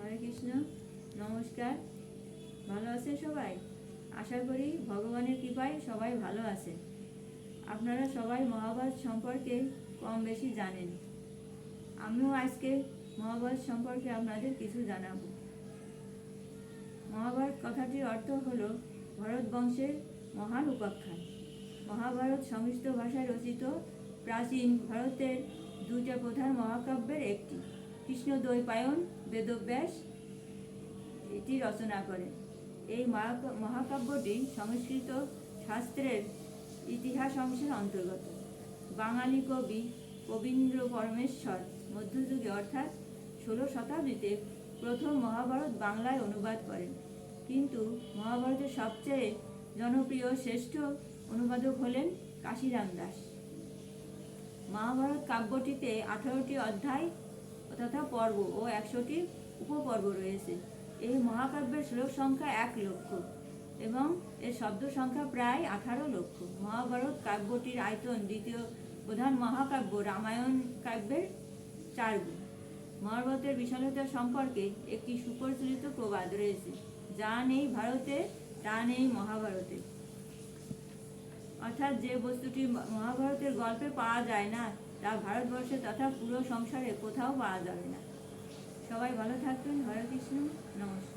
হরে কৃষ্ণ। নমস্কার। ভালো আছে সবাই? আশা করি ভগবানের কৃপায় সবাই ভালো আছে। আপনারা সবাই মহাভারত সম্পর্কে কম বেশি জানেন। আমিও আজকে মহাভারত সম্পর্কে আপনাদের কিছু জানাবো। মহাভারত কথাটির অর্থ হল ভরত বংশের মহান উপাখ্যান। মহাভারত সংস্কৃত ভাষায় রচিত প্রাচীন ভারতের দুইটা প্রধান মহাকাব্যের একটি। কৃষ্ণদ্বৈপায়ন বেদব্যাস এটি রচনা করেন। এই মহাকাব্যটি সংস্কৃত শাস্ত্রের ইতিহাস অংশের অন্তর্গত। বাঙালি কবি কবীন্দ্র পরমেশ্বর মধ্যযুগে অর্থাৎ 16 শতাব্দীতে প্রথম মহাভারত বাংলায় অনুবাদ করেন। কিন্তু মহাভারতের সবচেয়ে জনপ্রিয় শ্রেষ্ঠ অনুবাদক হলেন কাশিরাম দাস। মহাভারত কাব্যটিতে 18টি অধ্যায় তথা পর্ব ও 100টি উপপর্ব রয়েছে। এই মহাকাব্যের শ্লোক সংখ্যা 1 লক্ষ এবং এর শব্দ সংখ্যা প্রায় 18 লক্ষ। মহাভারত কাব্যটির আয়তন দ্বিতীয় প্রধান মহাকাব্য রামায়ণ কাব্যের 4 গুণ। মহাভারতের বিশালতা সম্পর্কে একটি সুপ্রচলিত প্রবাদ রয়েছে, যা নেই ভারতে তা নেই মহাভারতে। অর্থাৎ যে বস্তুটি মহাভারতের গল্পে পাওয়া যায় না, তা ভারতবর্ষে তথা পুরো সংসারে কোথাও পাওয়া যাবে না। সবাই ভালো থাকবেন। হরে কৃষ্ণ। নমস্কার।